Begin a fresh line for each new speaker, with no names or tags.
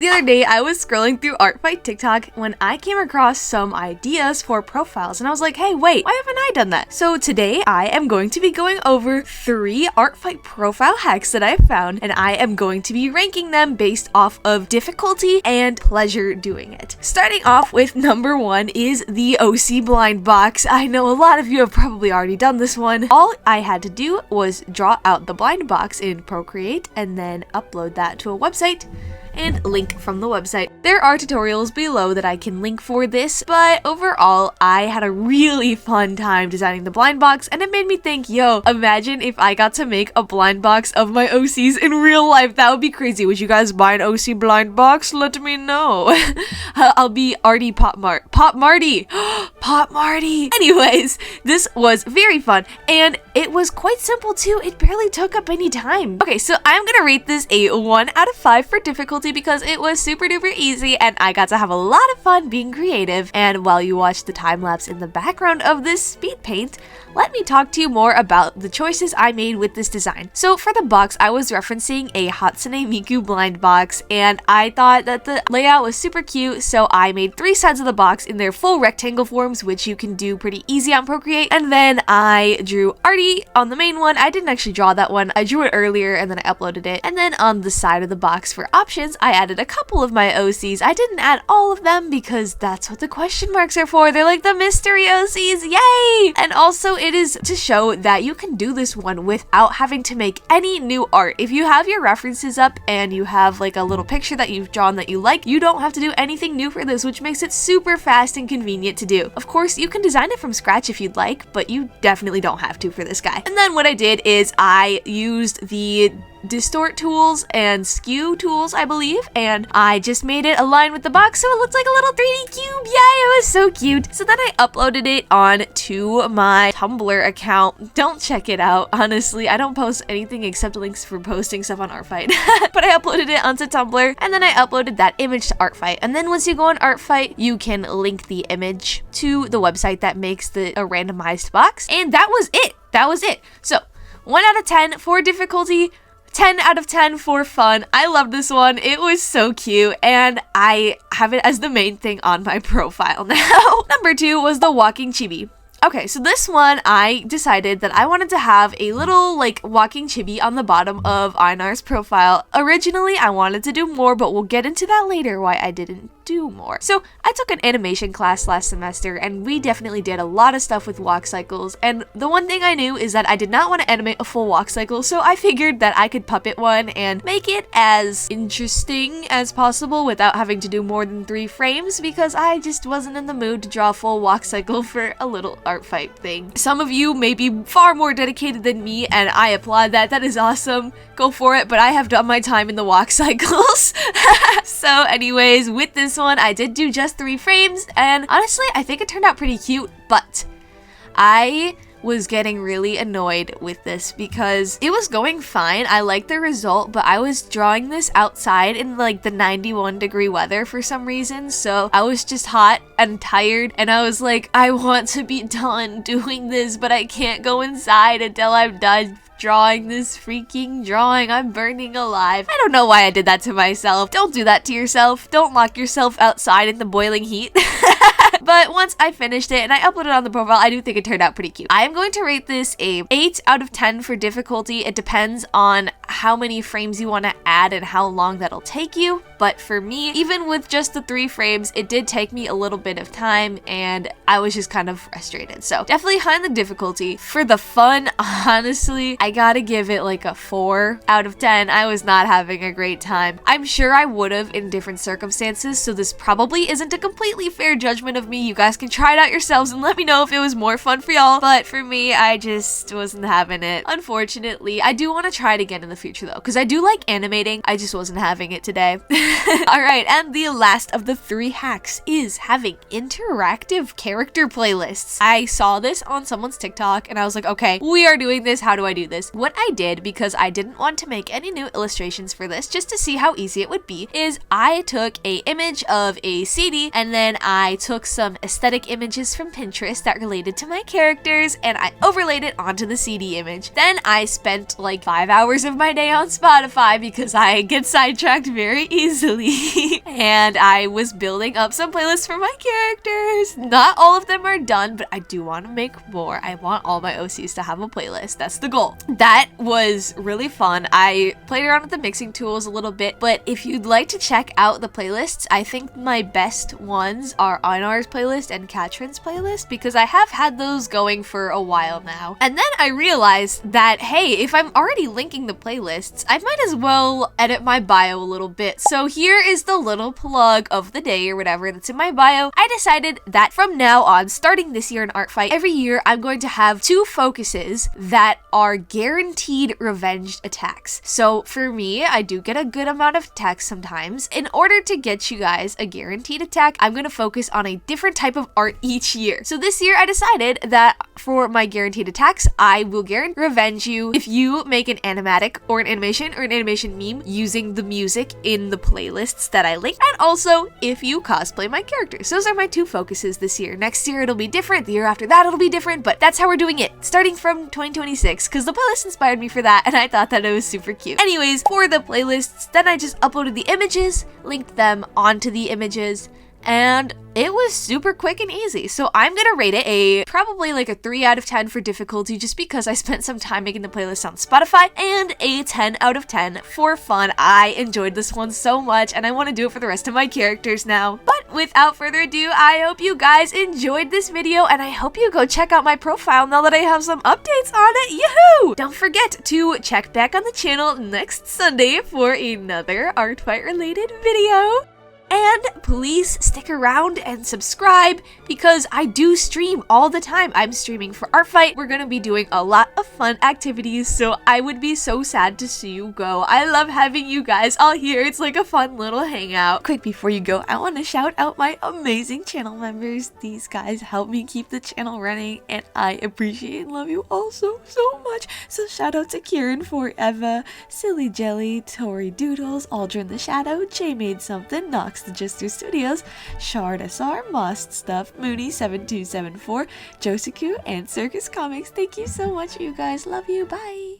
the other day I was scrolling through Artfight TikTok when I came across some ideas for profiles and I was like, hey, wait, why haven't I done that? So today I am going to be going over 3 Artfight profile hacks that I found, and I am going to be ranking them based off of difficulty and pleasure doing it. Starting off with number 1 is the OC blind box. I know a lot of you have probably already done this one. All I had to do was draw out the blind box in Procreate and then upload that to a website and link from the website. There are tutorials below that I can link for this, but overall, I had a really fun time designing the blind box, and it made me think, yo, imagine if I got to make a blind box of my OCs in real life. That would be crazy. Would you guys buy an OC blind box? Let me know. I'll be Artie Pop Marty. Pop Marty. Anyways, this was very fun, and it was quite simple too. It barely took up any time. Okay, so I'm gonna rate this a 1 out of 5 for difficulty because it was super duper easy and I got to have a lot of fun being creative. And while you watch the time lapse in the background of this speed paint, let me talk to you more about the choices I made with this design. So for the box, I was referencing a Hatsune Miku blind box, and I thought that the layout was super cute, so I made 3 sides of the box in their full rectangle forms, which you can do pretty easy on Procreate. And then I drew Artie on the main one. I didn't actually draw that one. I drew it earlier and then I uploaded it. And then on the side of the box for options, I added a couple of my OCs. I didn't add all of them because that's what the question marks are for. They're like the mystery OCs, yay! And also it is to show that you can do this one without having to make any new art. If you have your references up and you have like a little picture that you've drawn that you like, you don't have to do anything new for this, which makes it super fast and convenient to do. Of course, you can design it from scratch if you'd like, but you definitely don't have to for this guy. And then what I did is I used the distort tools and skew tools, I believe, and I just made it align with the box so it looks like a little 3D cube. Yay, it was so cute. So then I uploaded it on to my Tumblr account. Don't check it out, honestly. I don't post anything except links for posting stuff on Artfight. But I uploaded it onto Tumblr, and then I uploaded that image to Artfight. And then once you go on Artfight, you can link the image to the website that makes a randomized box. And that was it. That was it. So 1 out of 10 for difficulty, 10 out of 10 for fun. I love this one. It was so cute, and I have it as the main thing on my profile now. Number 2 was the walking chibi. Okay, so this one, I decided that I wanted to have a little, like, walking chibi on the bottom of Einar's profile. Originally, I wanted to do more, but we'll get into that later why I didn't do more. So, I took an animation class last semester, and we definitely did a lot of stuff with walk cycles, and the one thing I knew is that I did not want to animate a full walk cycle, so I figured that I could puppet one and make it as interesting as possible without having to do more than 3 frames, because I just wasn't in the mood to draw a full walk cycle for a little Artfight thing. Some of you may be far more dedicated than me, and I applaud that. That is awesome. Go for it, but I have done my time in the walk cycles. So anyways, with this one, I did do just 3 frames, and honestly, I think it turned out pretty cute, but I was getting really annoyed with this because it was going fine. I liked the result, but I was drawing this outside in like the 91-degree weather for some reason, so I was just hot and tired, and I was like, I want to be done doing this, but I can't go inside until I'm done drawing this freaking drawing. I'm burning alive. I don't know why I did that to myself. Don't do that to yourself. Don't lock yourself outside in the boiling heat. But once I finished it and I uploaded it on the profile, I do think it turned out pretty cute. I am going to rate this a 8 out of 10 for difficulty. It depends on how many frames you want to add and how long that'll take you. But for me, even with just the 3 frames, it did take me a little bit of time and I was just kind of frustrated. So definitely high in the difficulty. For the fun, honestly, I gotta give it like a 4 out of 10. I was not having a great time. I'm sure I would have in different circumstances, so this probably isn't a completely fair judgment of me. You guys can try it out yourselves and let me know if it was more fun for y'all. But for me, I just wasn't having it. Unfortunately, I do want to try it again in the future though, because I do like animating. I just wasn't having it today. Alright, and the last of the 3 hacks is having interactive character playlists. I saw this on someone's TikTok and I was like, okay, we are doing this. How do I do this? What I did, because I didn't want to make any new illustrations for this, just to see how easy it would be, is I took a image of a CD and then I I took some aesthetic images from Pinterest that related to my characters and I overlaid it onto the CD image. Then I spent like 5 hours of my day on Spotify because I get sidetracked very easily. And I was building up some playlists for my characters. Not all of them are done, but I do want to make more. I want all my OCs to have a playlist. That's the goal. That was really fun. I played around with the mixing tools a little bit, but if you'd like to check out the playlists, I think my best ones are Einar's playlist and Katrin's playlist because I have had those going for a while now. And then I realized that, hey, if I'm already linking the playlists, I might as well edit my bio a little bit. So here is the little plug of the day or whatever that's in my bio. I decided that from now on, starting this year in Artfight, every year I'm going to have 2 focuses that are guaranteed revenged attacks. So for me, I do get a good amount of attacks sometimes. In order to get you guys a guaranteed attack, I'm going to focus on a different type of art each year. So this year I decided that for my guaranteed attacks, I will guarantee revenge you if you make an animatic or an animation meme using the music in the playlists that I link, and also if you cosplay my characters. Those are my 2 focuses this year. Next year it'll be different, the year after that it'll be different, but that's how we're doing it, starting from 2026, because the playlist inspired me for that, and I thought that it was super cute. Anyways, for the playlists, then I just uploaded the images, linked them onto the images, and it was super quick and easy. So I'm gonna rate it probably like a 3 out of 10 for difficulty just because I spent some time making the playlist on Spotify, and a 10 out of 10 for fun. I enjoyed this one so much and I want to do it for the rest of my characters now. But without further ado, I hope you guys enjoyed this video and I hope you go check out my profile now that I have some updates on it. Yahoo! Don't forget to check back on the channel next Sunday for another Artfight related video. And please stick around and subscribe because I do stream all the time. I'm streaming for Artfight. We're gonna be doing a lot of fun activities, so I would be so sad to see you go. I love having you guys all here. It's like a fun little hangout. Quick, before you go, I want to shout out my amazing channel members. These guys help me keep the channel running and I appreciate and love you all so much. So shout out to Kieran Forever, Silly Jelly, Tori Doodles, Aldrin the Shadow, Jay Made Something, Nox the Juster Studios, Shard SR, Most Stuff, Mooney7274, Josaku, and Circus Comics. Thank you so much, you guys. Love you. Bye.